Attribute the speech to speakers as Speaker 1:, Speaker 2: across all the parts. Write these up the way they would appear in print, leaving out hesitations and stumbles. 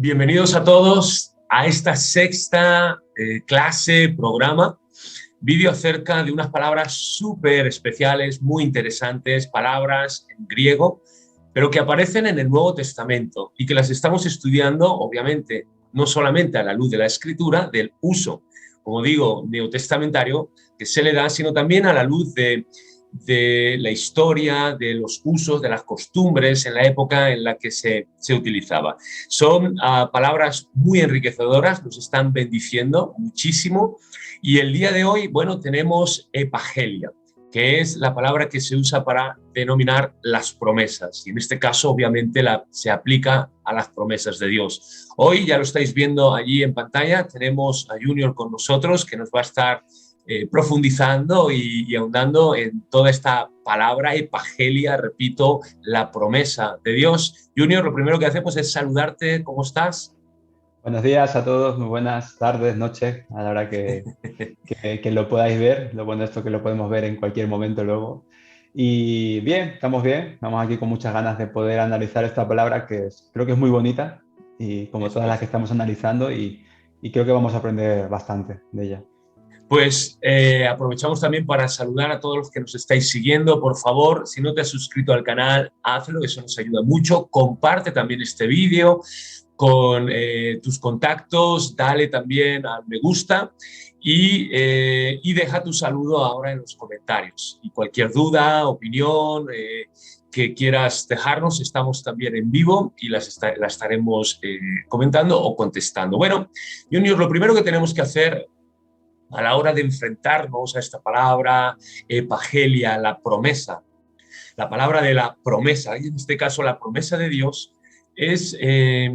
Speaker 1: Bienvenidos a todos a esta sexta programa, vídeo acerca de unas palabras súper especiales, muy interesantes, palabras en griego, pero que aparecen en el Nuevo Testamento y que las estamos estudiando, obviamente, no solamente a la luz de la Escritura, del uso, como digo, neotestamentario que se le da, sino también a la luz de la historia, de los usos, de las costumbres en la época en la que se utilizaba. Son palabras muy enriquecedoras, nos están bendiciendo muchísimo. Y el día de hoy, bueno, tenemos epagelia, que es la palabra que se usa para denominar las promesas. Y en este caso, obviamente, se aplica a las promesas de Dios. Hoy, ya lo estáis viendo allí en pantalla, tenemos a Junior con nosotros, que nos va a estar profundizando y ahondando en toda esta palabra epagelia, repito, la promesa de Dios. Junior, lo primero que hacemos es saludarte. ¿Cómo estás?
Speaker 2: Buenos días a todos, muy buenas tardes, noches, a la hora que lo podáis ver. Lo bueno de esto es que lo podemos ver en cualquier momento luego. Y bien, estamos bien. Vamos aquí con muchas ganas de poder analizar esta palabra creo que es muy bonita y como
Speaker 1: Eso
Speaker 2: todas las que
Speaker 1: es.
Speaker 2: estamos analizando y creo que vamos a aprender bastante de ella.
Speaker 1: Pues aprovechamos también para saludar a todos los que nos estáis siguiendo. Por favor, si no te has suscrito al canal, hazlo, eso nos ayuda mucho. Comparte también este vídeo con tus contactos, dale también al me gusta y deja tu saludo ahora en los comentarios. Y cualquier duda, opinión que quieras dejarnos, estamos también en vivo y la estaremos comentando o contestando. Bueno, Junior, lo primero que tenemos que hacer a la hora de enfrentarnos a esta palabra, epagelia, la promesa, la palabra de la promesa, y en este caso la promesa de Dios, es,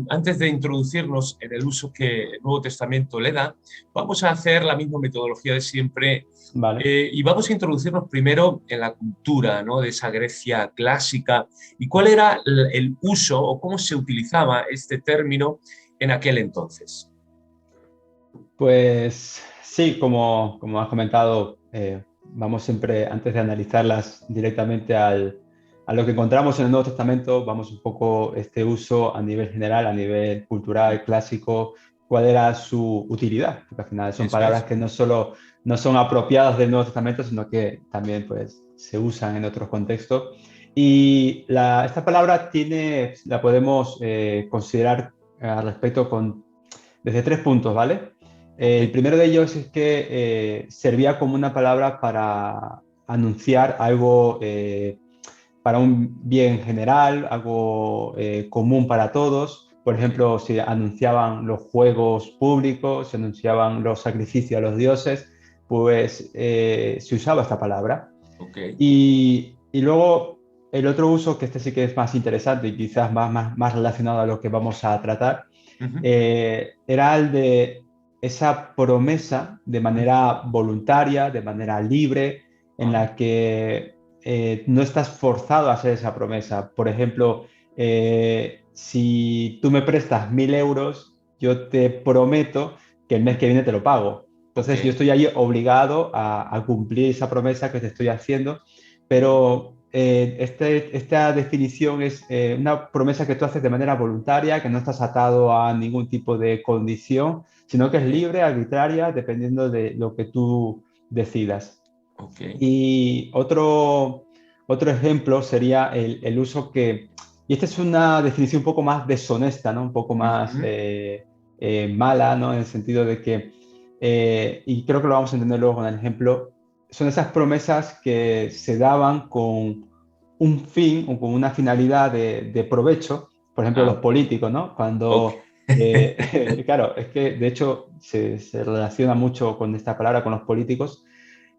Speaker 1: antes de introducirnos en el uso que el Nuevo Testamento le da, vamos a hacer la misma metodología de siempre
Speaker 2: Vale.
Speaker 1: y vamos a introducirnos primero en la cultura, ¿no?, de esa Grecia clásica y cuál era el uso o cómo se utilizaba este término en aquel entonces.
Speaker 2: Pues sí, como has comentado, vamos siempre, antes de analizarlas directamente a lo que encontramos en el Nuevo Testamento, vamos un poco este uso a nivel general, a nivel cultural, clásico, cuál era su utilidad, porque al final son
Speaker 1: Eso
Speaker 2: palabras
Speaker 1: es.
Speaker 2: que no solo no son apropiadas del Nuevo Testamento, sino que también pues, se usan en otros contextos. Y esta palabra la podemos considerar al respecto desde tres puntos, ¿vale?
Speaker 1: Ok.
Speaker 2: El primero de ellos es que servía como una palabra para anunciar algo, para un bien general, algo común para todos. Por
Speaker 1: Ok.
Speaker 2: ejemplo, si anunciaban los juegos públicos, se anunciaban los sacrificios a los dioses, pues se usaba esta palabra.
Speaker 1: Ok.
Speaker 2: Y luego el otro uso, que este sí que es más interesante y quizás más relacionado a lo que vamos a tratar,
Speaker 1: Ujú.
Speaker 2: era el de esa promesa de
Speaker 1: Ujú.
Speaker 2: manera voluntaria, de manera libre, en
Speaker 1: Wow.
Speaker 2: la que no estás forzado a hacer esa promesa. Por ejemplo, si tú me prestas 1.000 euros, yo te prometo que el mes que viene te lo pago.
Speaker 1: Ok.
Speaker 2: Entonces yo estoy ahí obligado a cumplir esa promesa que te estoy haciendo, pero esta definición es una promesa que tú haces de manera voluntaria, que no estás atado a ningún tipo de condición, sino que es libre, arbitraria, dependiendo de lo que tú decidas.
Speaker 1: Ok.
Speaker 2: Y otro ejemplo sería el uso y esta es una definición un poco más deshonesta, ¿no? Un poco más
Speaker 1: Ujú.
Speaker 2: mala, ¿no? En el sentido de que, y creo que lo vamos a entender luego con el ejemplo, son esas promesas que se daban con un fin o con una finalidad de provecho, por ejemplo, los
Speaker 1: Ah,
Speaker 2: políticos, ¿no?
Speaker 1: ok.
Speaker 2: Cuando, claro, es que de hecho se relaciona mucho con esta palabra, con los políticos,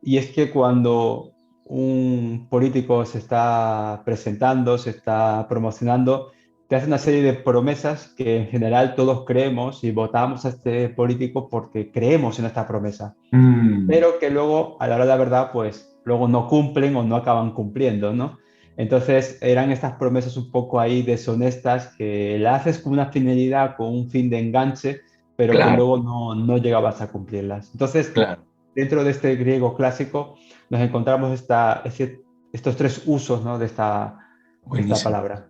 Speaker 2: y es que cuando un político se está presentando, se está promocionando, te hace una serie de promesas que en general todos creemos y votamos a este político porque creemos en esta promesa,
Speaker 1: Mm,
Speaker 2: pero que luego, a la hora de la verdad, pues luego no cumplen o no acaban cumpliendo, ¿no? Entonces eran estas promesas un poco ahí deshonestas que la haces con una finalidad, con un fin de enganche, pero que
Speaker 1: claro,
Speaker 2: luego no llegabas a cumplirlas. Entonces,
Speaker 1: claro.
Speaker 2: dentro de este griego clásico nos encontramos estos tres usos, ¿no? de esta
Speaker 1: Buenísimo.
Speaker 2: palabra.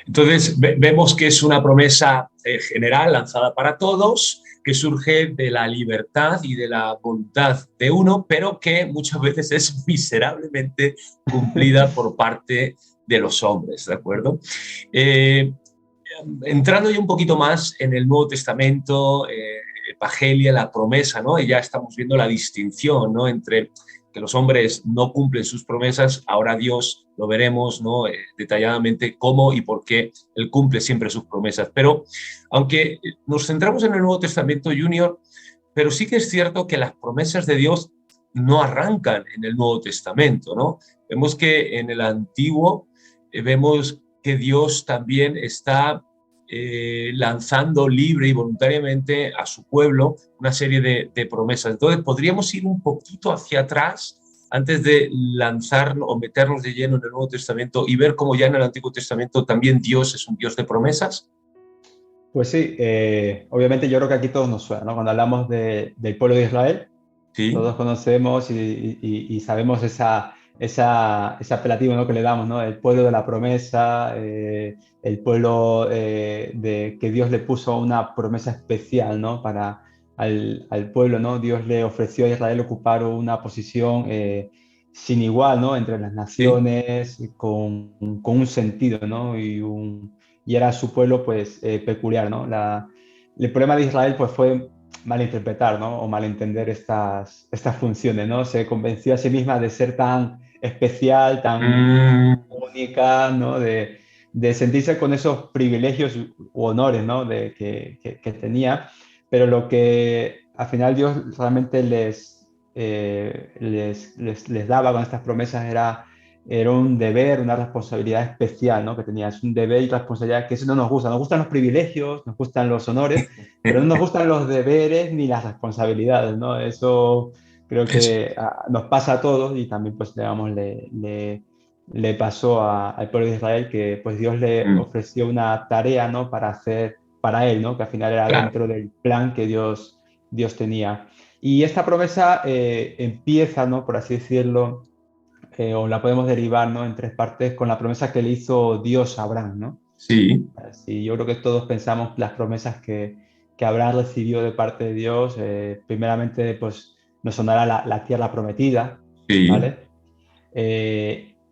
Speaker 1: Entonces, vemos que es una promesa general lanzada para todos, que surge de la libertad y de la voluntad de uno, pero que muchas veces es miserablemente cumplida por parte de los hombres, ¿de acuerdo? Eh, Entrando ya un poquito más en el Nuevo Testamento, Evangelia, la promesa, ¿no? Y ya estamos viendo la distinción, ¿no? Entre que los hombres no cumplen sus promesas, ahora Dios lo veremos, ¿no? Detalladamente cómo y por qué Él cumple siempre sus promesas. Pero aunque nos centramos en el Nuevo Testamento, Junior, pero sí que es cierto que las promesas de Dios no arrancan en el Nuevo Testamento, ¿no? Vemos que en el Antiguo vemos que Dios también está lanzando libre y voluntariamente a su pueblo una serie de promesas. Entonces, podríamos ir un poquito hacia atrás antes de lanzarnos o meternos de lleno en el Nuevo Testamento y ver cómo ya en el Antiguo Testamento también Dios es un Dios de promesas.
Speaker 2: Pues sí, obviamente yo creo que aquí todos nos suena, ¿no? Cuando hablamos del pueblo de Israel,
Speaker 1: Sí,
Speaker 2: todos conocemos y sabemos ese apelativo, ¿no?, que le damos, ¿no? El pueblo de la promesa, el pueblo que Dios le puso una promesa especial, ¿no?, para al pueblo, ¿no? Dios le ofreció a Israel ocupar una posición sin igual, ¿no?, entre las
Speaker 1: sí.
Speaker 2: naciones, con un sentido, ¿no? Y era su pueblo, pues, peculiar, ¿no? El problema de Israel, pues, fue malinterpretar, ¿no?, o malentender estas funciones, ¿no? Se convenció a sí misma de ser tan especial, tan
Speaker 1: Mm,
Speaker 2: única, ¿no? De sentirse con esos privilegios u honores, ¿no?, que tenía, pero lo que al final Dios realmente les daba con estas promesas era un deber, una responsabilidad especial, ¿no?, que tenía. Es un deber y responsabilidad que eso no nos gusta. Nos gustan los privilegios, nos gustan los honores, pero no nos gustan los deberes ni las responsabilidades, ¿no? Eso creo
Speaker 1: es,
Speaker 2: que nos pasa a todos y también, pues, digamos, le pasó al pueblo de Israel que, pues, Dios le
Speaker 1: mm,
Speaker 2: ofreció una tarea, ¿no?, para hacer para él, ¿no?, que al final era
Speaker 1: claro,
Speaker 2: dentro del plan que Dios tenía. Y esta promesa empieza, ¿no?, por así decirlo, o la podemos derivar, ¿no?, en tres partes con la promesa que le hizo Dios a Abraham, ¿no?
Speaker 1: sí,
Speaker 2: Sí, yo creo que todos pensamos las promesas que Abraham recibió de parte de Dios. Primeramente, pues nos sonará la tierra prometida,
Speaker 1: sí.
Speaker 2: ¿vale?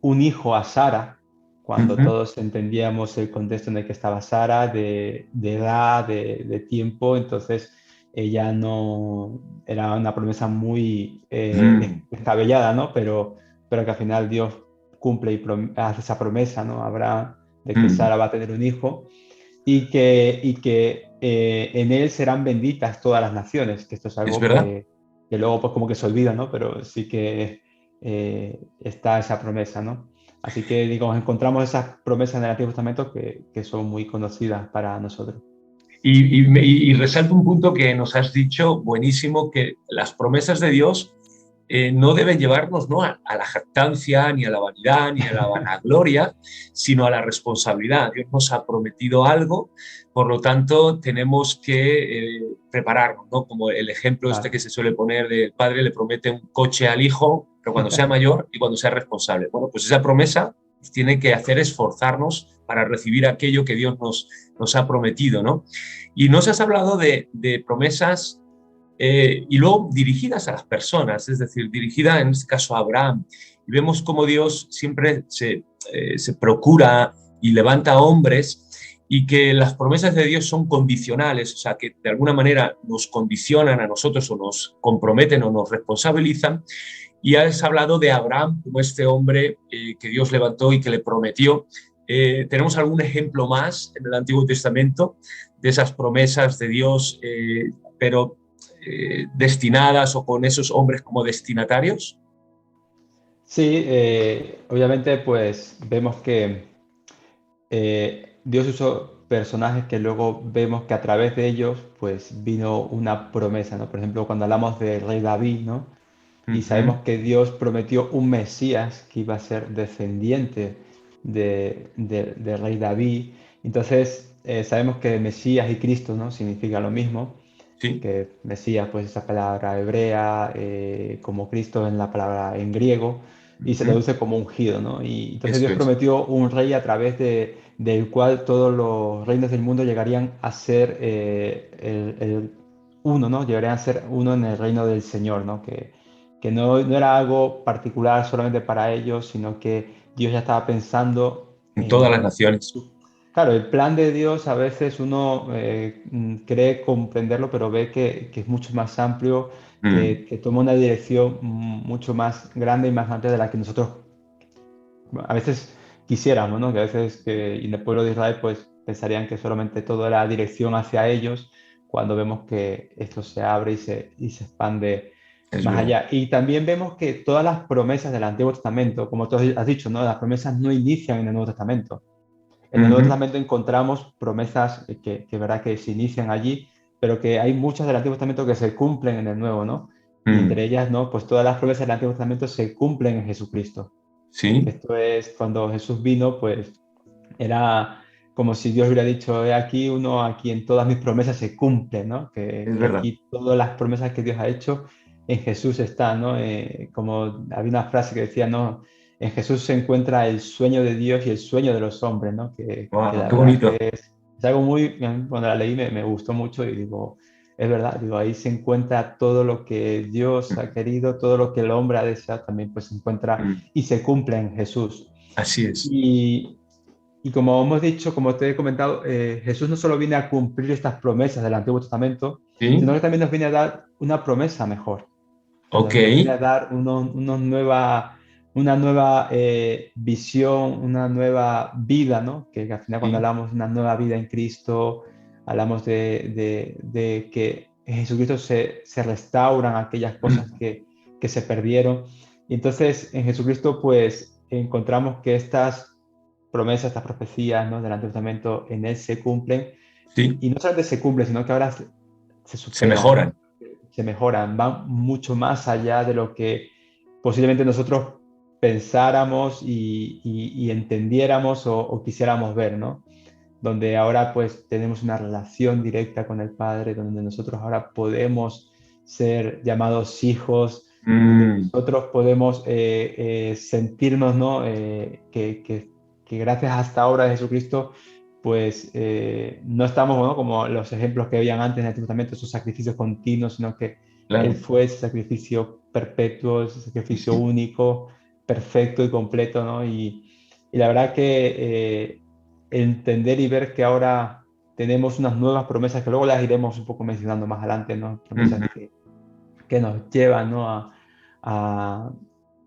Speaker 2: Un hijo a Sara, cuando
Speaker 1: Ujú,
Speaker 2: todos entendíamos el contexto en el que estaba Sara, de edad, de tiempo, entonces ella no era una promesa muy
Speaker 1: mm,
Speaker 2: descabellada, ¿no? Pero que al final Dios cumple y hace esa promesa, ¿no?, a Abraham, de que
Speaker 1: mm.
Speaker 2: Sara va a tener un hijo y que en él serán benditas todas las naciones, que esto es
Speaker 1: Es
Speaker 2: algo
Speaker 1: verdad.
Speaker 2: que luego, pues, como que se olvida, ¿no? Pero sí que está esa promesa, ¿no? Así que, digamos, encontramos esas promesas en el Antiguo Testamento que son muy conocidas para nosotros.
Speaker 1: Y resalto un punto que nos has dicho buenísimo, que las promesas de Dios no deben llevarnos, ¿no?, a la jactancia, ni a la vanidad, ni a la vanagloria, sino a la responsabilidad. Dios nos ha prometido algo, por lo tanto tenemos que prepararnos, ¿no? Como el ejemplo este que
Speaker 2: Claro,
Speaker 1: se suele poner del padre le promete un coche al hijo, pero cuando sea mayor y cuando sea responsable. Bueno, pues esa promesa nos tiene que hacer esforzarnos para recibir aquello que Dios nos ha prometido, ¿no? Y nos has hablado de promesas y luego dirigidas a las personas, es decir, dirigida en este caso a Abraham. Y vemos cómo Dios siempre se procura y levanta hombres y que las promesas de Dios son condicionales, o sea, que de alguna manera nos condicionan a nosotros o nos comprometen o nos responsabilizan. Y has hablado de Abraham como este hombre que Dios levantó y que le prometió. ¿Tenemos algún ejemplo más en el Antiguo Testamento de esas promesas de Dios, pero destinadas o con esos hombres como destinatarios?
Speaker 2: sí, obviamente, pues vemos que Dios usó personajes que luego vemos que a través de ellos, pues vino una promesa, ¿no? Por ejemplo, cuando hablamos del rey David, ¿no?
Speaker 1: Uh
Speaker 2: Y
Speaker 1: -huh.
Speaker 2: sabemos que Dios prometió un Mesías que iba a ser descendiente del rey David. Entonces, sabemos que Mesías y Cristo, ¿no?, significa lo mismo,
Speaker 1: Sí,
Speaker 2: que Mesías, pues esa palabra hebrea, como Cristo en la palabra en griego. y se
Speaker 1: Ujú.
Speaker 2: traduce como ungido, ¿no? Y entonces
Speaker 1: Eso
Speaker 2: Dios
Speaker 1: es.
Speaker 2: prometió un rey a través del cual todos los reinos del mundo llegarían a ser uno, ¿no? Llegarían a ser uno en el reino del Señor, ¿no? Que no era algo particular solamente para ellos, sino que Dios ya estaba pensando
Speaker 1: En todas las naciones.
Speaker 2: Claro, el plan de Dios a veces uno cree comprenderlo, pero ve que es mucho más amplio,
Speaker 1: Mm.
Speaker 2: que toma una dirección mucho más grande y más amplia de la que nosotros a veces quisiéramos, ¿no? Que a veces en el pueblo de Israel pues pensarían que solamente todo era dirección hacia ellos, cuando vemos que esto se abre y se expande
Speaker 1: Es
Speaker 2: más
Speaker 1: verdad.
Speaker 2: allá. Y también vemos que todas las promesas del Antiguo Testamento, como tú has dicho, ¿no? Las promesas no inician en el Nuevo Testamento. En el Nuevo
Speaker 1: Ujú.
Speaker 2: Testamento encontramos promesas verdad que se inician allí, pero que hay muchas del Antiguo Testamento que se cumplen en el Nuevo, ¿no? Y
Speaker 1: Mm.
Speaker 2: entre ellas, ¿no? Pues todas las promesas del Antiguo Testamento se cumplen en Jesucristo.
Speaker 1: Sí,
Speaker 2: Esto es cuando Jesús vino, pues era como si Dios hubiera dicho, he aquí uno a quien todas mis promesas se cumplen, ¿no?
Speaker 1: es
Speaker 2: Que
Speaker 1: verdad.
Speaker 2: aquí todas las promesas que Dios ha hecho en Jesús están, ¿no? Como había una frase que decía, ¿no? En Jesús se encuentra el sueño de Dios y el sueño de los hombres, ¿no? Que
Speaker 1: Wow,
Speaker 2: la
Speaker 1: qué
Speaker 2: verdad
Speaker 1: bonito.
Speaker 2: que es algo muy, cuando la leí me gustó mucho y digo, es verdad, digo, ahí se encuentra todo lo que Dios ha querido, todo lo que el hombre ha deseado, también pues se encuentra
Speaker 1: Mm.
Speaker 2: y se cumple en Jesús.
Speaker 1: Así es.
Speaker 2: Y, y como hemos dicho, como te he comentado, Jesús no solo viene a cumplir estas promesas del Antiguo Testamento, sino
Speaker 1: Sí,
Speaker 2: que también nos viene a dar una promesa mejor.
Speaker 1: ok.
Speaker 2: Nos viene a dar una nueva visión, una nueva vida, ¿no? Que al final cuando
Speaker 1: Sí.
Speaker 2: hablamos de una nueva vida en Cristo, hablamos de que en Jesucristo se restauran aquellas cosas
Speaker 1: Mm.
Speaker 2: que se perdieron. Y entonces en Jesucristo pues encontramos que estas promesas, estas profecías, ¿no? Del Antiguo Testamento en Él se cumplen.
Speaker 1: Sí,
Speaker 2: Y no solamente se cumplen, sino que ahora se
Speaker 1: se
Speaker 2: superan, ¿no?
Speaker 1: mejoran.
Speaker 2: Se mejoran, van mucho más allá de lo que posiblemente nosotros pensáramos y entendiéramos o quisiéramos ver, ¿no? Donde ahora pues tenemos una relación directa con el Padre, donde nosotros ahora podemos ser llamados hijos, donde
Speaker 1: Mm.
Speaker 2: nosotros podemos sentirnos, ¿no? Que gracias a esta obra de Jesucristo, pues no estamos, ¿no? Como los ejemplos que habían antes en el Testamento, esos sacrificios continuos, sino que Él
Speaker 1: Claro.
Speaker 2: fue ese sacrificio perpetuo, ese
Speaker 1: Sí,
Speaker 2: sacrificio
Speaker 1: sí.
Speaker 2: único, perfecto y completo, ¿no? Y la verdad que entender y ver que ahora tenemos unas nuevas promesas que luego las iremos un poco mencionando más adelante, ¿no? Promesas
Speaker 1: Ujú.
Speaker 2: que nos llevan, ¿no? a,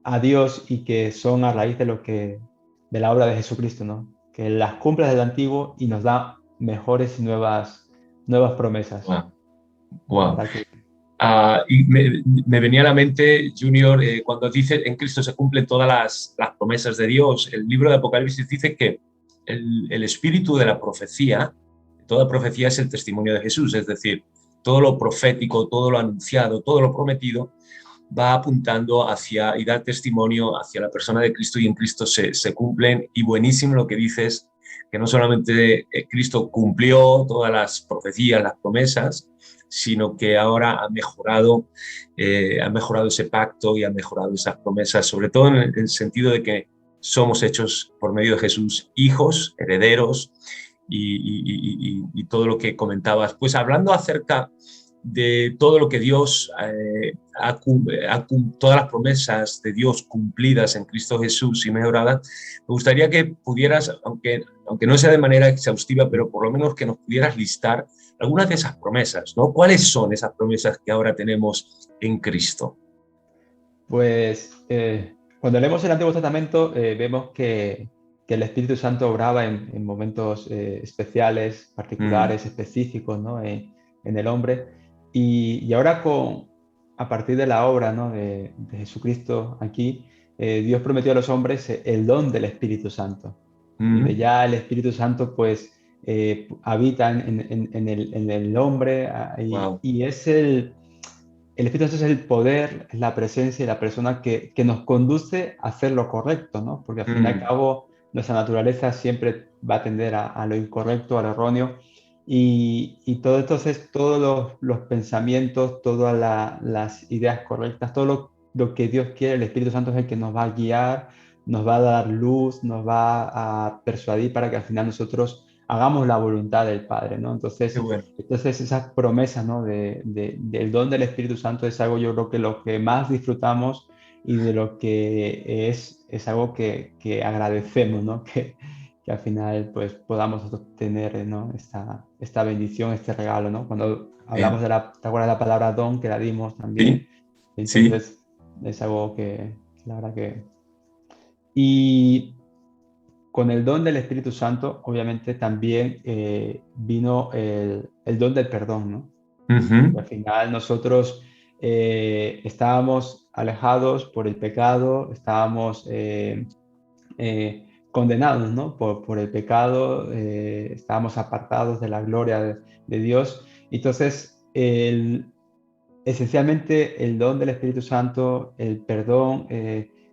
Speaker 2: a Dios y que son a raíz de la obra de Jesucristo, ¿no? Que las cumple desde el antiguo y nos da mejores y nuevas promesas.
Speaker 1: Wow,
Speaker 2: La
Speaker 1: wow.
Speaker 2: verdad que
Speaker 1: Y me venía a la mente, Junior, cuando dice en Cristo se cumplen todas las promesas de Dios, el libro de Apocalipsis dice que el espíritu de la profecía, toda profecía es el testimonio de Jesús, es decir, todo lo profético, todo lo anunciado, todo lo prometido va apuntando hacia y da testimonio hacia la persona de Cristo y en Cristo se cumplen. Y buenísimo lo que dices, que no solamente Cristo cumplió todas las profecías, las promesas, sino que ahora ha mejorado ese pacto y ha mejorado esas promesas, sobre todo en el sentido de que somos hechos por medio de Jesús hijos, herederos y todo lo que comentabas. Pues hablando acerca de todo lo que Dios, todas las promesas de Dios cumplidas en Cristo Jesús y mejoradas, me gustaría que pudieras, aunque no sea de manera exhaustiva, pero por lo menos que nos pudieras listar algunas de esas promesas, ¿no? ¿Cuáles son esas promesas que ahora tenemos en Cristo?
Speaker 2: pues cuando leemos el Antiguo Testamento vemos que el Espíritu Santo obraba en momentos especiales,
Speaker 1: Mm.
Speaker 2: particulares, específicos, ¿no? En el hombre. Y ahora a partir de la obra, ¿no? de Jesucristo aquí, Dios prometió a los hombres el don del Espíritu Santo, donde
Speaker 1: Mm.
Speaker 2: ya el Espíritu Santo pues habita en el hombre
Speaker 1: Wow.
Speaker 2: y es el Espíritu Santo es el poder, es la presencia y la persona que nos conduce a hacer lo correcto, ¿no? Porque al fin y al
Speaker 1: Mm.
Speaker 2: cabo nuestra naturaleza siempre va a tender a lo incorrecto, a lo erróneo. Y todos los pensamientos, todas las ideas correctas, todo lo que Dios quiere. El Espíritu Santo es el que nos va a guiar, nos va a dar luz, nos va a persuadir para que al final nosotros hagamos la voluntad del Padre, ¿no?
Speaker 1: Qué bueno.
Speaker 2: Entonces esas promesas, ¿no? Del don del Espíritu Santo es algo, yo creo que lo que más disfrutamos y de lo que es algo que agradecemos, ¿no? Que al final pues podamos nosotros tener, ¿no? Esta bendición, este regalo, ¿no? Cuando hablamos
Speaker 1: Bien.
Speaker 2: de ¿te acuerdas la palabra don que la dimos
Speaker 1: Sí,
Speaker 2: también?
Speaker 1: sí.
Speaker 2: Entonces es algo que, la verdad que... Y con el don del Espíritu Santo, obviamente también vino el don del perdón, ¿no?
Speaker 1: Ujú.
Speaker 2: Al final nosotros estábamos alejados por el pecado, estábamos condenados, ¿no? Por el pecado, estábamos apartados de la gloria de Dios. Entonces, esencialmente el don del Espíritu Santo, el perdón,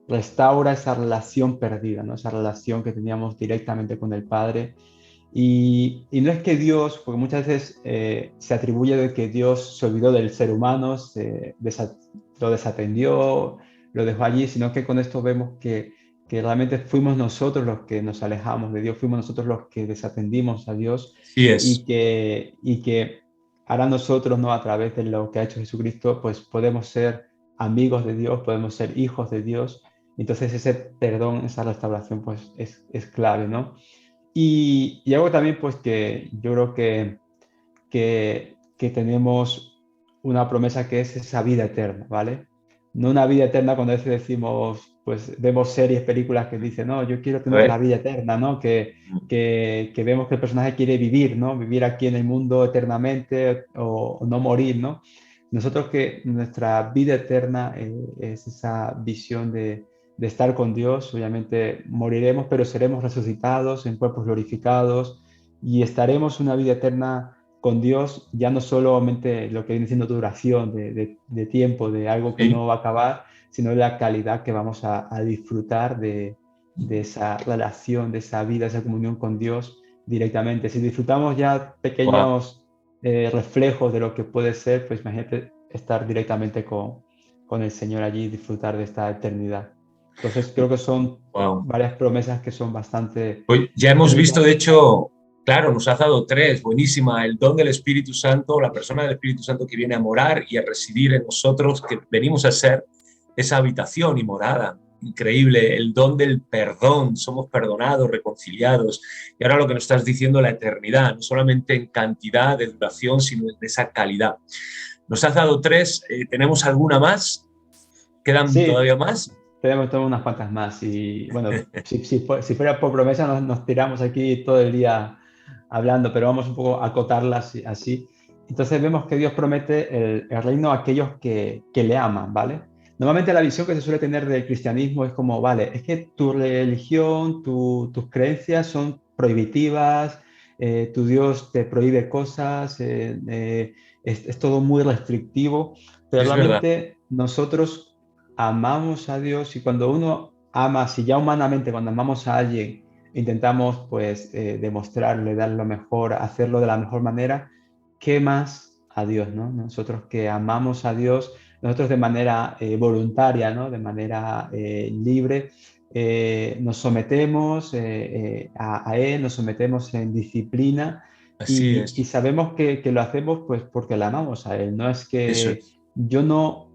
Speaker 2: restaura esa relación perdida, ¿no? Esa relación que teníamos directamente con el Padre. Y no es que Dios, porque muchas veces se atribuye de que Dios se olvidó del ser humano, lo desatendió, lo dejó allí, sino que con esto vemos que realmente fuimos nosotros los que nos alejamos de Dios, fuimos nosotros los que desatendimos a Dios
Speaker 1: Sí es.
Speaker 2: y que ahora nosotros, ¿no? A través de lo que ha hecho Jesucristo, pues podemos ser amigos de Dios, podemos ser hijos de Dios. Entonces ese perdón, esa restauración, pues es clave, ¿no? Y algo también, pues que yo creo que tenemos una promesa que es esa vida eterna, ¿vale? No una vida eterna cuando a veces decimos, pues vemos series, películas que dicen, no, yo quiero
Speaker 1: A
Speaker 2: tener la
Speaker 1: ver.
Speaker 2: vida eterna, ¿no? Que vemos que el personaje quiere vivir, ¿no? Vivir aquí en el mundo eternamente o no morir, ¿no? Nosotros que nuestra vida eterna es esa visión de estar con Dios, obviamente moriremos, pero seremos resucitados en cuerpos glorificados y estaremos una vida eterna con Dios, ya no solamente lo que viene siendo duración de tiempo, de algo que
Speaker 1: Sí.
Speaker 2: no va a acabar, sino la calidad que vamos a disfrutar de esa relación, de esa vida, esa comunión con Dios directamente. Si disfrutamos ya
Speaker 1: Wow.
Speaker 2: pequeños reflejos de lo que puede ser, pues imagínate estar directamente con el Señor allí y disfrutar de esta eternidad. Entonces creo que son
Speaker 1: Wow.
Speaker 2: varias promesas que son bastante
Speaker 1: Pues ya hemos visto,
Speaker 2: ricas.
Speaker 1: de hecho, claro, nos has dado tres, buenísima, el don del Espíritu Santo, la persona del Espíritu Santo que viene a morar y a residir en nosotros, que venimos a ser esa habitación y morada. Increíble, el don del perdón, somos perdonados, reconciliados. Y ahora lo que nos estás diciendo, la eternidad, no solamente en cantidad de duración, sino en esa calidad. Nos has dado tres, ¿tenemos alguna más? ¿Quedan
Speaker 2: Sí,
Speaker 1: todavía más?
Speaker 2: tenemos unas cuantas más y bueno, si fuera por promesa nos tiramos aquí todo el día hablando, pero vamos un poco a acotarlas así. Entonces vemos que Dios promete el reino a aquellos que le aman, ¿vale? Normalmente la visión que se suele tener del cristianismo es como, vale, es que tu religión, tus creencias son prohibitivas, tu Dios te prohíbe cosas, es todo muy restrictivo, pero
Speaker 1: Es verdad,
Speaker 2: realmente nosotros amamos a Dios y cuando uno ama, si ya humanamente, cuando amamos a alguien, intentamos pues demostrarle, dar lo mejor, hacerlo de la mejor manera, ¿qué más a Dios, ¿no? Nosotros que amamos a Dios, nosotros de manera voluntaria, ¿no? De manera libre, nos sometemos a Él, nos sometemos en disciplina
Speaker 1: así
Speaker 2: y
Speaker 1: es,
Speaker 2: sabemos que lo hacemos pues porque le amamos a Él, no es
Speaker 1: eso
Speaker 2: que
Speaker 1: es.
Speaker 2: yo no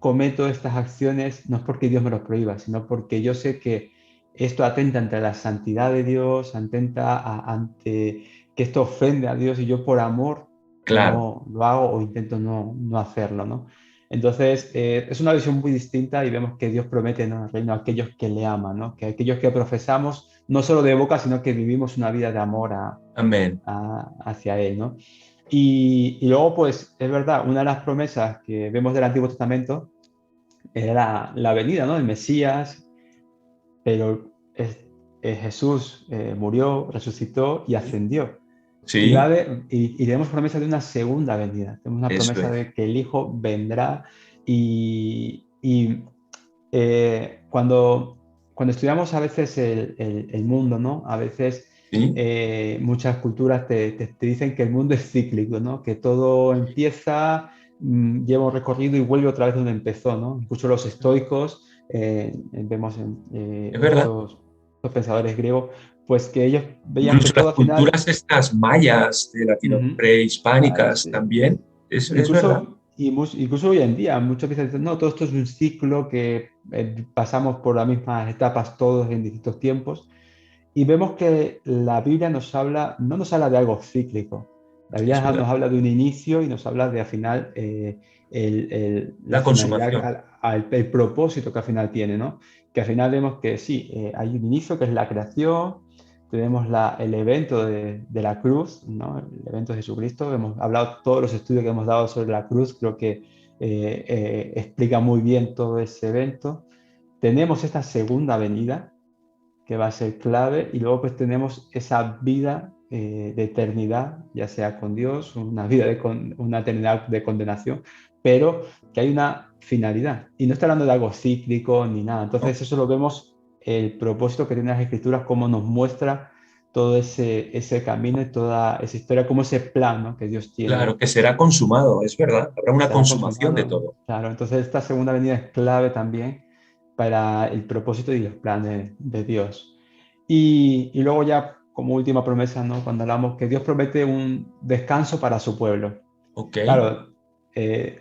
Speaker 2: cometo estas acciones no es porque Dios me los prohíba, sino porque yo sé que esto atenta ante la santidad de Dios, atenta ante que esto ofende a Dios y yo por amor
Speaker 1: Claro,
Speaker 2: no lo hago o intento no hacerlo, ¿no? Entonces, es una visión muy distinta y vemos que Dios promete en el reino a aquellos que le aman, ¿no? Que aquellos que profesamos, no solo de boca, sino que vivimos una vida de amor
Speaker 1: amén.
Speaker 2: hacia Él, ¿no? Y luego, pues, es verdad, una de las promesas que vemos del Antiguo Testamento era la venida, ¿no? El Mesías, pero Jesús murió, resucitó y ascendió.
Speaker 1: Sí,
Speaker 2: Y tenemos promesa de una segunda venida, tenemos una
Speaker 1: eso
Speaker 2: promesa
Speaker 1: es.
Speaker 2: de que el Hijo vendrá y cuando estudiamos a veces el mundo, ¿no? A veces
Speaker 1: Sí,
Speaker 2: muchas culturas te dicen que el mundo es cíclico, ¿no? Que todo empieza, lleva un recorrido y vuelve otra vez donde empezó, ¿no? Incluso los estoicos, vemos
Speaker 1: Es verdad.
Speaker 2: estos pensadores griegos, pues que ellos veían que
Speaker 1: Incluso las
Speaker 2: todo al final...
Speaker 1: culturas estas mayas de latino
Speaker 2: Ujú.
Speaker 1: prehispánicas
Speaker 2: Sí.
Speaker 1: también, es verdad.
Speaker 2: Incluso, incluso hoy en día, muchas veces dicen, no, todo esto es un ciclo que pasamos por las mismas etapas todos en distintos tiempos. Y vemos que la Biblia nos habla, no nos habla de algo cíclico. La
Speaker 1: Es
Speaker 2: Biblia nos
Speaker 1: verdad.
Speaker 2: habla de un inicio y nos habla de al final la
Speaker 1: La
Speaker 2: finalidad,
Speaker 1: consumación.
Speaker 2: el propósito que al final tiene, ¿no? Que al final vemos que sí, hay un inicio que es la creación, tenemos el evento de la cruz, ¿no? El evento de Jesucristo. Hemos hablado, todos los estudios que hemos dado sobre la cruz, creo que explica muy bien todo ese evento. Tenemos esta segunda venida que va a ser clave y luego pues tenemos esa vida de eternidad, ya sea con Dios, una vida una eternidad de condenación, pero que hay una finalidad y no está hablando de algo cíclico ni nada.
Speaker 1: ¿No?
Speaker 2: Entonces eso lo vemos, el propósito que tienen las escrituras, cómo nos muestra todo ese camino y toda esa historia, como ese plan, ¿no?, que Dios tiene.
Speaker 1: Claro, que será consumado, es verdad. Habrá una
Speaker 2: Será
Speaker 1: consumación de
Speaker 2: consumado.
Speaker 1: todo.
Speaker 2: Claro, entonces esta segunda venida es clave también para el propósito y los planes de Dios. Y luego ya como última promesa, ¿no? Cuando hablamos que Dios promete un descanso para su pueblo.
Speaker 1: Ok,
Speaker 2: Claro,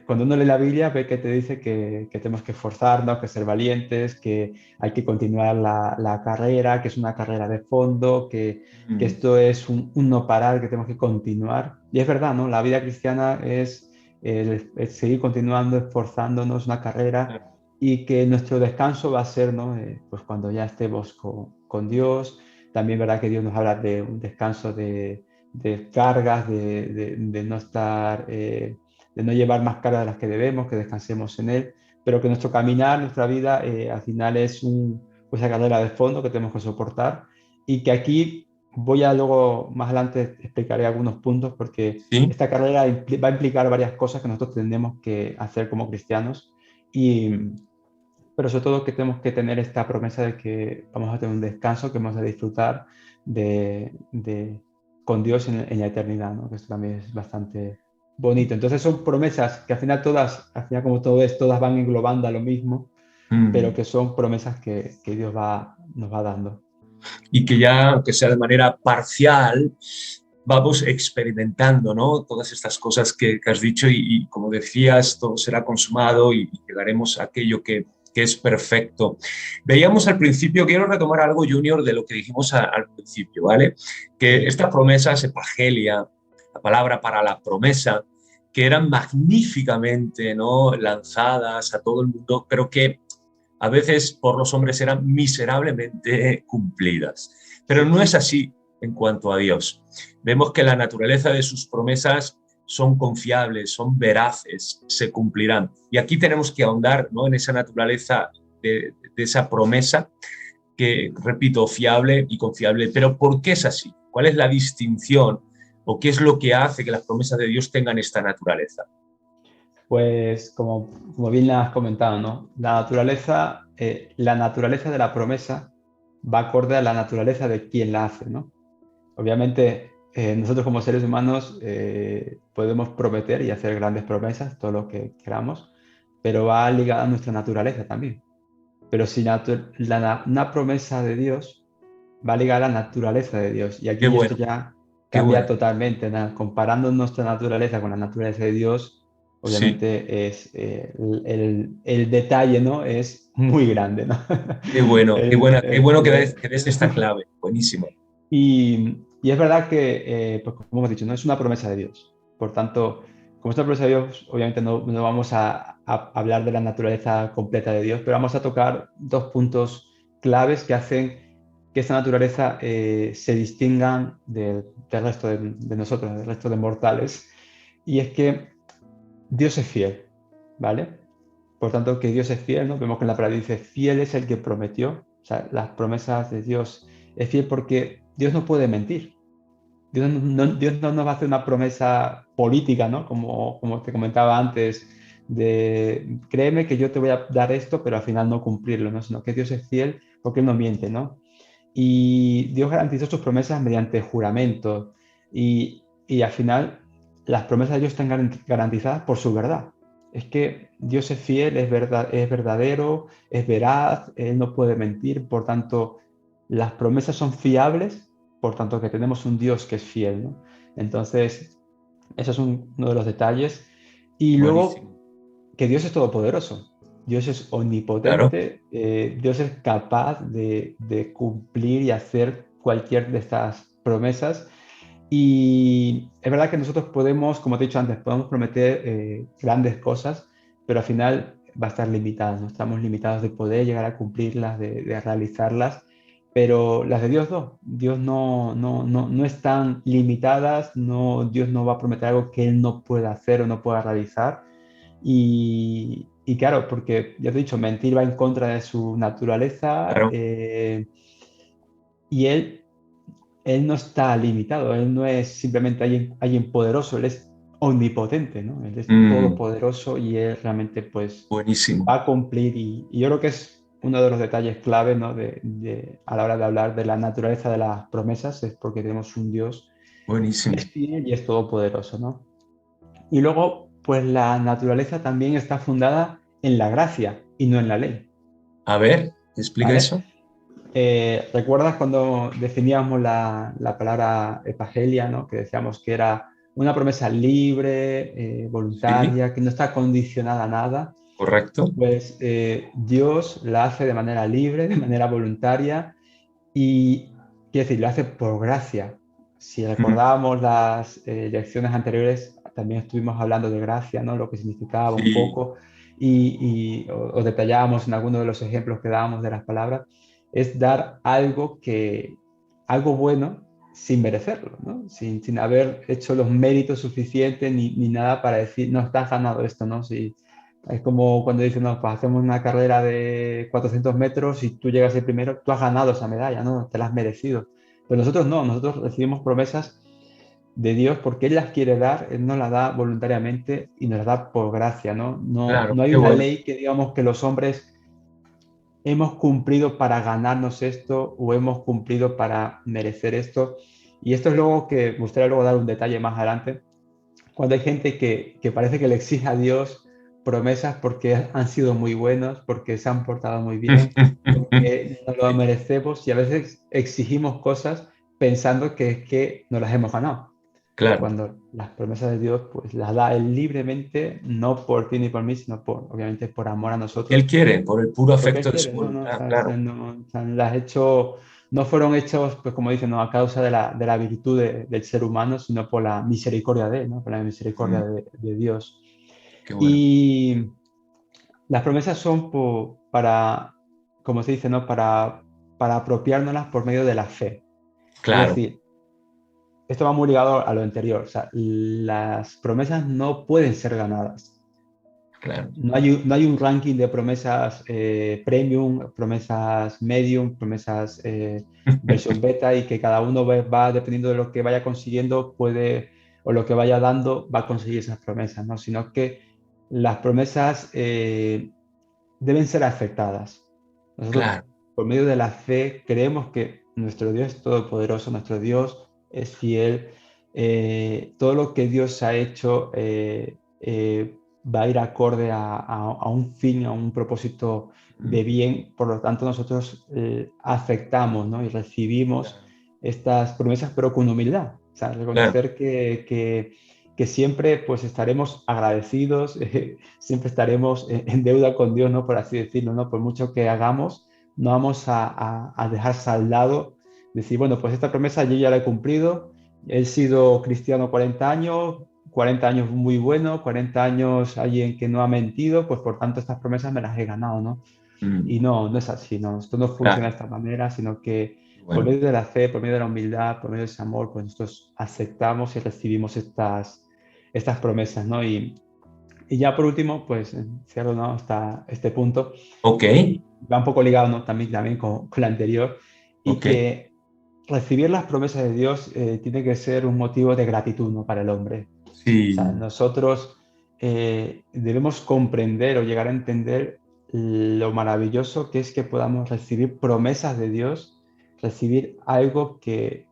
Speaker 2: cuando uno lee la Biblia ve que te dice que tenemos que esforzarnos, que ser valientes, que hay que continuar la carrera, que es una carrera de fondo, que
Speaker 1: mm,
Speaker 2: esto es un no parar, que tenemos que continuar. Y es verdad, ¿no? La vida cristiana es el seguir continuando, esforzándonos, una carrera,
Speaker 1: claro.
Speaker 2: y que nuestro descanso va a ser, ¿no? Pues cuando ya estemos con Dios. También verdad que Dios nos habla de un descanso de cargas, de no estar, de no llevar más cargas de las que debemos, que descansemos en Él, pero que nuestro caminar, nuestra vida, al final es pues, una carrera de fondo que tenemos que soportar y que aquí voy a luego, más adelante, explicaré algunos puntos porque
Speaker 1: Sí,
Speaker 2: esta carrera va a implicar varias cosas que nosotros tenemos que hacer como cristianos y, pero sobre todo que tenemos que tener esta promesa de que vamos a tener un descanso, que vamos a disfrutar con Dios en la eternidad, ¿no? Que esto también es bastante bonito. Entonces son promesas que al final todas, al final como todo es, todas van englobando a lo mismo, pero
Speaker 1: mm.
Speaker 2: que son promesas que Dios nos va dando.
Speaker 1: Y que ya, aunque sea de manera parcial, vamos experimentando, ¿no? Todas estas cosas que has dicho y, como decías, todo será consumado y llegaremos a aquello que es perfecto. Veíamos al principio, quiero retomar algo, Junior, de lo que dijimos al principio, ¿vale? Que
Speaker 2: Sí,
Speaker 1: esta promesa, epagelia, la palabra para la promesa, que eran magníficamente, ¿no?, lanzadas a todo el mundo, pero que a veces por los hombres eran miserablemente cumplidas. Pero no es así en cuanto a Dios. Vemos que la naturaleza de sus promesas son confiables, son veraces, se cumplirán. Y aquí tenemos que ahondar, ¿no?, en esa naturaleza de esa promesa que, repito, fiable y confiable. Pero ¿por qué es así? ¿Cuál es la distinción o qué es lo que hace que las promesas de Dios tengan esta naturaleza?
Speaker 2: pues como bien has comentado, ¿no? La naturaleza de la promesa va acorde a la naturaleza de quien la hace, ¿no? Obviamente, nosotros como seres humanos podemos prometer y hacer grandes promesas, todo lo que queramos, pero va ligada a nuestra naturaleza también. Pero si una promesa de Dios va ligada a la naturaleza de Dios, y
Speaker 1: Qué
Speaker 2: aquí esto
Speaker 1: bueno,
Speaker 2: ya
Speaker 1: qué
Speaker 2: cambia
Speaker 1: bueno.
Speaker 2: totalmente, ¿no? Comparando nuestra naturaleza con la naturaleza de Dios,
Speaker 1: Sí,
Speaker 2: obviamente es el detalle, ¿no? Es muy grande, ¿no?
Speaker 1: qué bueno, qué
Speaker 2: El-
Speaker 1: buena, qué
Speaker 2: el-
Speaker 1: bueno
Speaker 2: el-
Speaker 1: que des esta clave. Buenísimo.
Speaker 2: y es verdad que, pues, como hemos dicho, no es una promesa de Dios. Por tanto, como es una promesa de Dios, obviamente no vamos a hablar de la naturaleza completa de Dios, pero vamos a tocar dos puntos claves que hacen que esta naturaleza se distingan del resto de nosotros, del resto de mortales. Y es que Dios es fiel, ¿vale? Por tanto, que Dios es fiel, ¿no? Vemos que en la palabra dice, fiel es el que prometió. O sea, las promesas de Dios es fiel porque Dios no puede mentir. Dios no nos va a hacer una promesa política, ¿no? Como te comentaba antes, de créeme que yo te voy a dar esto, pero al final no cumplirlo, ¿no? Sino que Dios es fiel porque Él no miente, ¿no? Y Dios garantizó sus promesas mediante juramento. Y al final las promesas de Dios están garantizadas por su verdad. Es que Dios es fiel, es verdadero, es veraz, Él no puede mentir, por tanto, las promesas son fiables, por tanto que tenemos un Dios que es fiel, ¿no? Entonces, eso es uno de los detalles. Y luego,
Speaker 1: Buenísimo.
Speaker 2: que Dios es todopoderoso, Dios es
Speaker 1: Claro.
Speaker 2: omnipotente, Dios es capaz de cumplir y hacer cualquier de estas promesas. Y es verdad que nosotros podemos, como te he dicho antes, podemos prometer grandes cosas, pero al final va a estar limitado, ¿no? Estamos limitados de poder llegar a cumplirlas, de realizarlas, pero las de Dios no. Dios no están limitadas, no, Dios no va a prometer algo que Él no pueda hacer o no pueda realizar. Y claro, porque ya te he dicho, mentir va en contra de su naturaleza
Speaker 1: Claro.
Speaker 2: y él no está limitado, Él no es simplemente alguien poderoso, Él es omnipotente, ¿no? Él es
Speaker 1: Mm,
Speaker 2: todopoderoso y Él realmente pues
Speaker 1: buenísimo.
Speaker 2: va a cumplir y yo creo que es uno de los detalles clave, ¿no? A la hora de hablar de la naturaleza de las promesas, es porque tenemos un Dios que es
Speaker 1: Buenísimo.
Speaker 2: fiel y es todopoderoso, ¿no? Y luego, pues la naturaleza también está fundada en la gracia y no en la ley,
Speaker 1: A ver, explica
Speaker 2: ¿vale?
Speaker 1: eso.
Speaker 2: ¿Recuerdas cuando definíamos la palabra epagelia, ¿no? Que decíamos que era una promesa libre,
Speaker 1: Sí,
Speaker 2: voluntaria, que no está condicionada a nada?
Speaker 1: correcto.
Speaker 2: Pues Dios la hace de manera libre, de manera voluntaria y, quiero decir, lo hace por gracia. Si
Speaker 1: Mm,
Speaker 2: recordábamos las lecciones anteriores, también estuvimos hablando de gracia, ¿no? Lo que significaba un
Speaker 1: sí,
Speaker 2: poco o detallábamos en algunos de los ejemplos que dábamos de las palabras, es dar algo bueno sin merecerlo, ¿no? Sin haber hecho los méritos suficientes ni nada para decir, no, estás ganado esto, ¿no? Si, es como cuando dicen, no, pues hacemos una carrera de 400 metros y tú llegas el primero, tú has ganado esa medalla, ¿no? Te la has merecido. Pero nosotros no, nosotros recibimos promesas de Dios porque Él las quiere dar, Él nos las da voluntariamente y nos las da por gracia, ¿no? No
Speaker 1: claro,
Speaker 2: hay
Speaker 1: qué
Speaker 2: una
Speaker 1: bueno.
Speaker 2: ley que digamos que los hombres hemos cumplido para ganarnos esto o hemos cumplido para merecer esto. Y esto es luego que me gustaría luego dar un detalle más adelante, cuando hay gente que parece que le exige a Dios promesas porque han sido muy buenos, porque se han portado muy bien, porque no lo
Speaker 1: Sí,
Speaker 2: merecemos y a veces exigimos cosas pensando que es que nos las hemos ganado.
Speaker 1: claro.
Speaker 2: Cuando las promesas de Dios pues las da Él libremente, no por ti ni por mí, sino obviamente por amor a
Speaker 1: Porque Él
Speaker 2: nosotros,
Speaker 1: quiere, por el puro
Speaker 2: porque
Speaker 1: afecto
Speaker 2: Él
Speaker 1: de su
Speaker 2: quiere, ¿no?
Speaker 1: voluntad,
Speaker 2: O sea,
Speaker 1: claro.
Speaker 2: las ha hecho, no fueron hechos, pues como dicen, ¿no? A causa de la virtud del ser humano, sino por la misericordia de Él, ¿no? Por la misericordia
Speaker 1: Mm,
Speaker 2: de Dios.
Speaker 1: qué bueno.
Speaker 2: Y las promesas son para, como se dice, ¿no? Para apropiárnoslas por medio de la fe. Es
Speaker 1: Claro,
Speaker 2: decir, esto va muy ligado a lo anterior. O sea, las promesas no pueden ser ganadas.
Speaker 1: claro.
Speaker 2: No hay un ranking de promesas premium, promesas medium, promesas versión beta y que cada uno va, dependiendo de lo que vaya consiguiendo, o lo que vaya dando, va a conseguir esas promesas, ¿no? Sino que las promesas deben ser aceptadas. Nosotros,
Speaker 1: Claro,
Speaker 2: por medio de la fe, creemos que nuestro Dios es todopoderoso, nuestro Dios es fiel, todo lo que Dios ha hecho va a ir acorde a un fin, a un propósito
Speaker 1: mm,
Speaker 2: de bien, por lo tanto nosotros aceptamos, ¿no? Y recibimos
Speaker 1: claro,
Speaker 2: estas promesas, pero con humildad, o sea,
Speaker 1: claro.
Speaker 2: reconocer que siempre pues estaremos agradecidos, siempre estaremos en deuda con Dios, ¿no? Por así decirlo, ¿no? Por mucho que hagamos, no vamos a dejar saldado, decir, bueno, pues esta promesa yo ya la he cumplido, he sido cristiano 40 años, 40 años muy bueno, 40 años alguien que no ha mentido, pues por tanto estas promesas me las he ganado, ¿no?
Speaker 1: Mm,
Speaker 2: Y no es así, ¿no? Esto no funciona de
Speaker 1: claro,
Speaker 2: esta manera, sino que
Speaker 1: qué
Speaker 2: por
Speaker 1: bueno.
Speaker 2: medio de la fe, por medio de la humildad, por medio de ese amor, pues nosotros aceptamos y recibimos estas promesas, ¿no? Y ya por último, pues cierro, ¿no? Hasta este punto,
Speaker 1: Ok,
Speaker 2: y va un poco ligado, ¿no? También con la anterior, y
Speaker 1: ok.
Speaker 2: que recibir las promesas de Dios tiene que ser un motivo de gratitud, ¿no? Para el hombre. O sea,
Speaker 1: Sí,
Speaker 2: nosotros debemos comprender o llegar a entender lo maravilloso que es que podamos recibir promesas de Dios, recibir algo que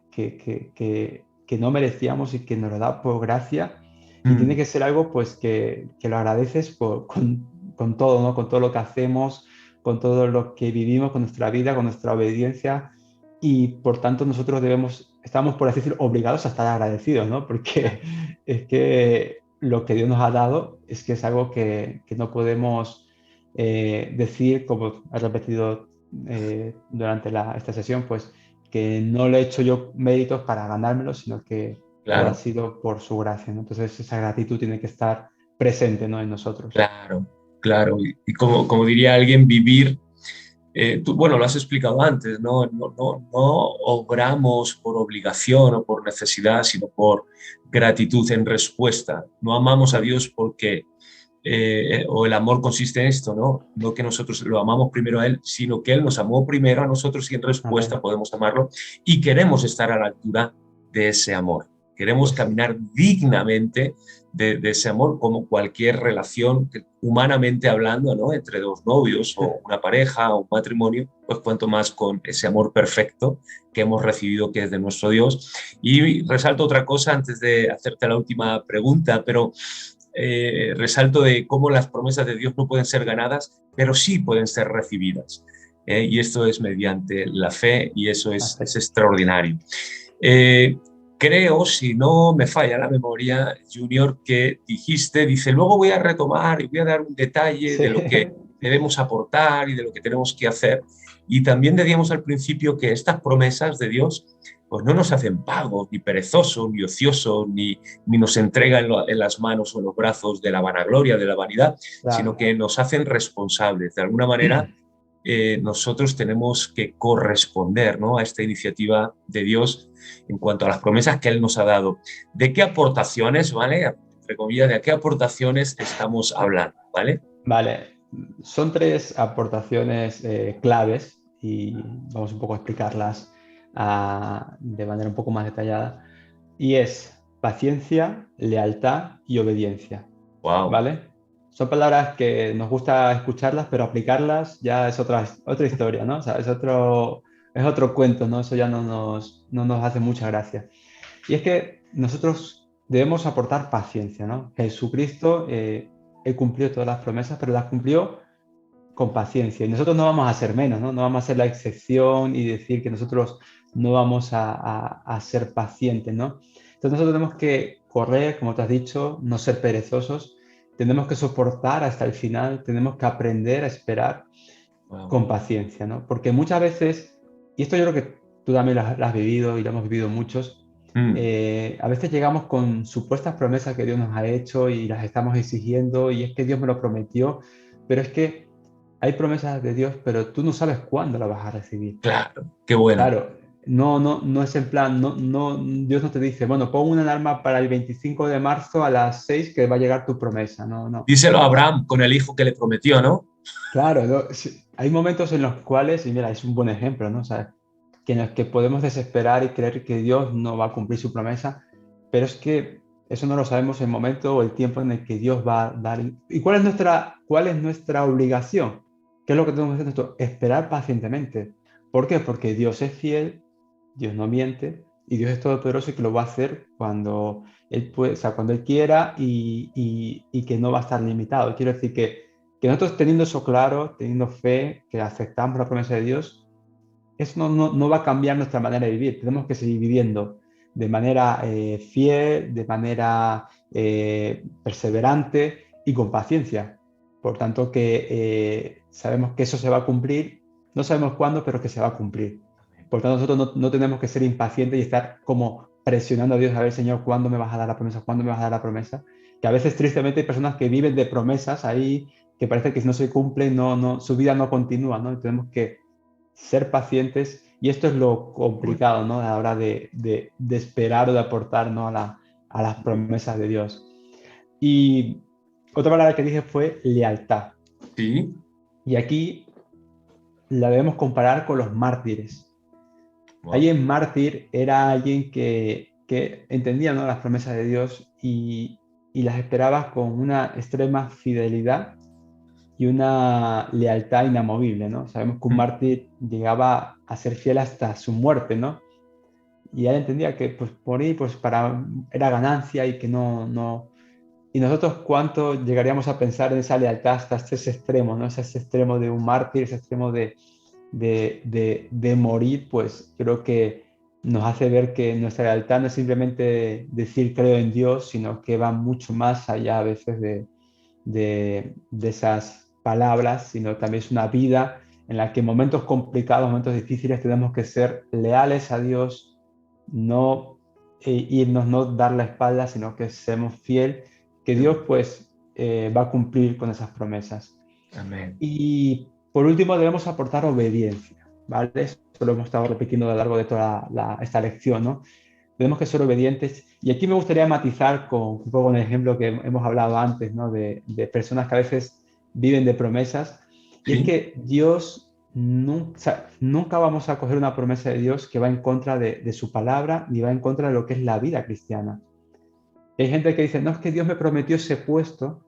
Speaker 2: no merecíamos y que nos lo da por gracia Y tiene
Speaker 1: Mm,
Speaker 2: que ser algo pues que lo agradeces con todo, ¿no? Con todo lo que hacemos, con todo lo que vivimos, con nuestra vida, con nuestra obediencia. Y por tanto nosotros estamos, por así decirlo, obligados a estar agradecidos, ¿no? Porque es que lo que Dios nos ha dado es que es algo que no podemos decir, como has repetido durante esta sesión, pues que no le he hecho yo méritos para ganármelo, sino que todo ha
Speaker 1: claro,
Speaker 2: sido por su gracia, ¿no? Entonces esa gratitud tiene que estar presente, ¿no? En nosotros.
Speaker 1: claro, claro. Y como diría alguien, vivir, tú, bueno, lo has explicado antes, ¿no? No obramos por obligación o por necesidad, sino por gratitud en respuesta. No amamos a Dios porque, o el amor consiste en esto, ¿no? No que nosotros lo amamos primero a Él, sino que Él nos amó primero a nosotros y en respuesta
Speaker 2: Amén.
Speaker 1: podemos amarlo y queremos estar a la altura de ese amor. Queremos
Speaker 2: Pues sí.
Speaker 1: caminar dignamente de ese amor como cualquier relación, humanamente hablando, ¿no? Entre dos novios o una pareja o un matrimonio, pues cuanto más con ese amor perfecto que hemos recibido que es de nuestro Dios. Y resalto otra cosa antes de hacerte la última pregunta, pero resalto de cómo las promesas de Dios no pueden ser ganadas, pero sí pueden ser recibidas. Y esto es mediante la fe y eso es
Speaker 2: Acepto.
Speaker 1: extraordinario. Eh, Creo, si no me falla la memoria, Junior, que dice, luego voy a retomar y voy a dar un detalle
Speaker 2: Sí.
Speaker 1: de lo que debemos aportar y de lo que tenemos que hacer. Y también decíamos al principio que estas promesas de Dios pues no nos hacen pagos, ni perezosos, ni ociosos, ni nos entregan en las manos o en los brazos de la vanagloria, de la vanidad, sino
Speaker 2: Claro.
Speaker 1: que nos hacen responsables. De alguna manera, nosotros tenemos que corresponder, ¿no? A esta iniciativa de Dios en cuanto a las promesas que Él nos ha dado. ¿De qué aportaciones, ¿vale? Entre comillas, ¿de qué aportaciones estamos hablando, ¿vale?
Speaker 2: Vale. Son tres aportaciones claves y vamos un poco a explicarlas de manera un poco más detallada. Y es paciencia, lealtad y obediencia.
Speaker 1: Wow.
Speaker 2: ¿Vale? Son palabras que nos gusta escucharlas, pero aplicarlas ya es otra historia, ¿no? O sea, es otro cuento, ¿no? Eso ya no nos hace mucha gracia. Y es que nosotros debemos aportar paciencia, ¿no? Jesucristo, Él cumplió todas las promesas, pero las cumplió con paciencia. Y nosotros no vamos a ser menos, ¿no? No vamos a ser la excepción y decir que nosotros no vamos a ser pacientes, ¿no? Entonces nosotros tenemos que correr, como te has dicho, no ser perezosos, tenemos que soportar hasta el final, tenemos que aprender a esperar
Speaker 1: Wow.
Speaker 2: con paciencia, ¿no? Porque muchas veces, y esto yo creo que tú también lo has vivido y lo hemos vivido muchos,
Speaker 1: Mm,
Speaker 2: a veces llegamos con supuestas promesas que Dios nos ha hecho y las estamos exigiendo y es que Dios me lo prometió, pero es que hay promesas de Dios, pero tú no sabes cuándo las vas a recibir.
Speaker 1: claro, qué bueno.
Speaker 2: Claro, no es en plan, Dios no te dice, bueno, pon una alarma para el 25 de marzo a las 6 que va a llegar tu promesa. No, no.
Speaker 1: Díselo a Abraham con el hijo que le prometió, ¿no?
Speaker 2: Claro, sí, hay momentos en los cuales, y mira, es un buen ejemplo, ¿no? O sea, que en los que podemos desesperar y creer que Dios no va a cumplir su promesa, pero es que eso no lo sabemos el momento o el tiempo en el que Dios va a dar. ¿Y cuál es nuestra obligación? ¿Qué es lo que tenemos que hacer nosotros? Esperar pacientemente. ¿Por qué? Porque Dios es fiel, Dios no miente y Dios es todopoderoso y que lo va a hacer cuando Él puede, o sea, cuando Él quiera y que no va a estar limitado. Quiero decir que nosotros teniendo eso claro, teniendo fe, que aceptamos la promesa de Dios, eso no va a cambiar nuestra manera de vivir. Tenemos que seguir viviendo de manera fiel, de manera perseverante y con paciencia. Por tanto, que sabemos que eso se va a cumplir, no sabemos cuándo, pero que se va a cumplir. Por tanto, nosotros no tenemos que ser impacientes y estar como presionando a Dios a ver, Señor, ¿cuándo me vas a dar la promesa? ¿Cuándo me vas a dar la promesa? Que a veces, tristemente, hay personas que viven de promesas ahí que parece que si no se cumplen, su vida no continúa, ¿no? Y tenemos que ser pacientes y esto es lo complicado, ¿no? A la hora de esperar o de aportar, ¿no? a las promesas de Dios. Y otra palabra que dije fue lealtad.
Speaker 1: Sí.
Speaker 2: Y aquí la debemos comparar con los mártires.
Speaker 1: Wow.
Speaker 2: Alguien mártir era alguien que entendía, ¿no? Las promesas de Dios y las esperaba con una extrema fidelidad y una lealtad inamovible, ¿no? Sabemos que un
Speaker 1: Mm,
Speaker 2: mártir llegaba a ser fiel hasta su muerte, ¿no? Y él entendía que pues, por ahí pues, era ganancia y que Y nosotros cuánto llegaríamos a pensar en esa lealtad hasta ese extremo, ¿no? Ese extremo de un mártir, ese extremo de morir, pues creo que nos hace ver que nuestra lealtad no es simplemente decir creo en Dios, sino que va mucho más allá a veces de esas palabras, sino también es una vida en la que en momentos complicados, momentos difíciles, tenemos que ser leales a Dios, no irnos, no dar la espalda, sino que seamos fiel, que Dios pues va a cumplir con esas promesas.
Speaker 1: Amén.
Speaker 2: Y por último debemos aportar obediencia, ¿vale? Esto lo hemos estado repitiendo a lo largo de toda esta lección, ¿no? Tenemos que ser obedientes. Y aquí me gustaría matizar con un poco con el ejemplo que hemos hablado antes, ¿no? De personas que a veces viven de promesas. Y es
Speaker 1: ¿Sí?
Speaker 2: que Dios, nunca, o sea, nunca vamos a coger una promesa de Dios que va en contra de su palabra, ni va en contra de lo que es la vida cristiana. Hay gente que dice, no, es que Dios me prometió ese puesto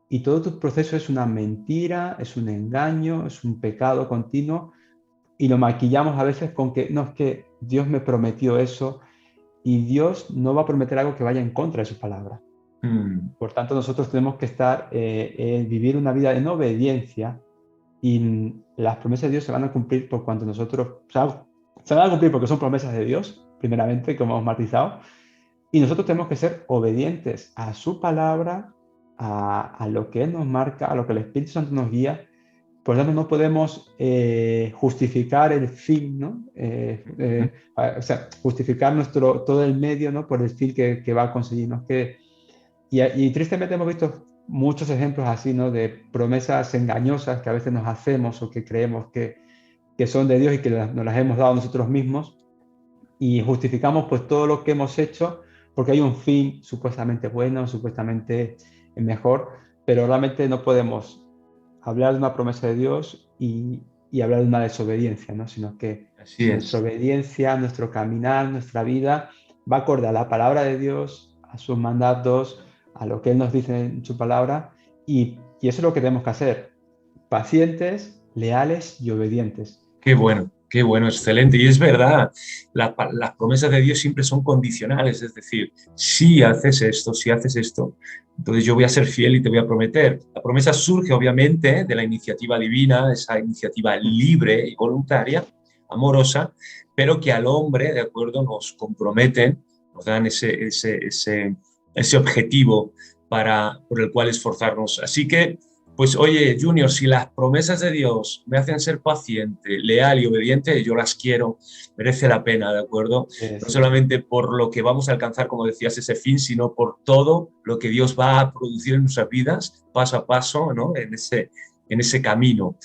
Speaker 2: y todo tu proceso es una mentira, es un engaño, es un pecado continuo y lo maquillamos a veces con que no, es que Dios me prometió eso y Dios no va a prometer algo que vaya en contra de su palabra.
Speaker 1: Mm.
Speaker 2: Por tanto, nosotros tenemos que vivir una vida en obediencia y las promesas de Dios se van a cumplir por cuanto nosotros, o sea, se van a cumplir porque son promesas de Dios, primeramente, como hemos matizado, y nosotros tenemos que ser obedientes a su palabra, a lo que Él nos marca, a lo que el Espíritu Santo nos guía. Por lo tanto, no podemos justificar el fin, ¿no? O sea, justificar todo el medio, ¿no? Por el fin que va a conseguirnos. Y tristemente hemos visto muchos ejemplos así, ¿no? De promesas engañosas que a veces nos hacemos o que creemos que son de Dios y que nos las hemos dado nosotros mismos y justificamos pues todo lo que hemos hecho porque hay un fin supuestamente bueno, supuestamente mejor, pero realmente no podemos hablar de una promesa de Dios y hablar de una desobediencia, ¿no? Sino que
Speaker 1: Así
Speaker 2: nuestra
Speaker 1: es.
Speaker 2: obediencia, nuestro caminar, nuestra vida va acorde a la palabra de Dios, a sus mandatos, a lo que Él nos dice en su palabra y eso es lo que tenemos que hacer, pacientes, leales y obedientes.
Speaker 1: Qué bueno, excelente. Y es verdad, las promesas de Dios siempre son condicionales, es decir, si haces esto, si haces esto, entonces yo voy a ser fiel y te voy a prometer. La promesa surge obviamente de la iniciativa divina, esa iniciativa libre y voluntaria, amorosa, pero que al hombre, de acuerdo, nos comprometen, nos dan ese objetivo por el cual esforzarnos. Así que pues oye, Junior, si las promesas de Dios me hacen ser paciente, leal y obediente, yo las quiero, merece la pena, ¿de acuerdo? No
Speaker 2: Sí,
Speaker 1: solamente por lo que vamos a alcanzar, como decías, ese fin, sino por todo lo que Dios va a producir en nuestras vidas, paso a paso, ¿no? En ese camino.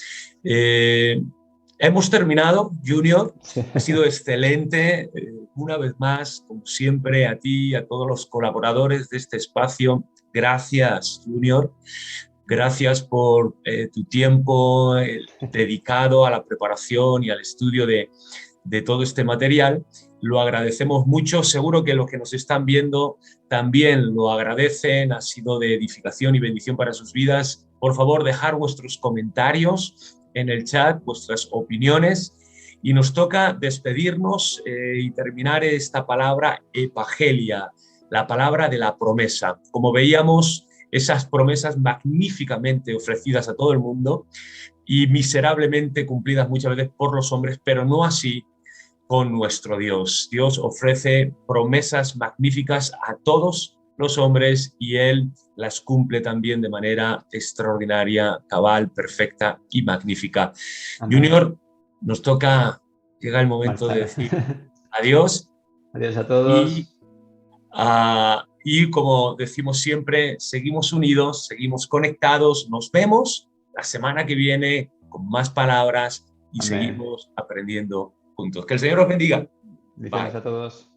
Speaker 1: Hemos terminado, Junior.
Speaker 2: sí.
Speaker 1: Ha sido excelente. Una vez más, como siempre, a ti y a todos los colaboradores de este espacio. Gracias, Junior. Gracias por tu tiempo dedicado a la preparación y al estudio de todo este material. Lo agradecemos mucho. Seguro que los que nos están viendo también lo agradecen. Ha sido de edificación y bendición para sus vidas. Por favor, dejar vuestros comentarios en el chat, vuestras opiniones. Y nos toca despedirnos y terminar esta palabra epagelia, la palabra de la promesa. Como veíamos, esas promesas magníficamente ofrecidas a todo el mundo y miserablemente cumplidas muchas veces por los hombres, pero no así con nuestro Dios. Dios ofrece promesas magníficas a todos los hombres y Él las cumple también de manera extraordinaria, cabal, perfecta y magnífica.
Speaker 2: Amén.
Speaker 1: Junior, nos toca, llega el momento de
Speaker 2: Marchar.
Speaker 1: decir adiós
Speaker 2: Adiós a todos.
Speaker 1: y y como decimos siempre, seguimos unidos, seguimos conectados, nos vemos la semana que viene con más palabras y
Speaker 2: Amén.
Speaker 1: seguimos aprendiendo juntos. Que el Señor os bendiga.
Speaker 2: Bendiciones
Speaker 1: Bye.
Speaker 2: a todos.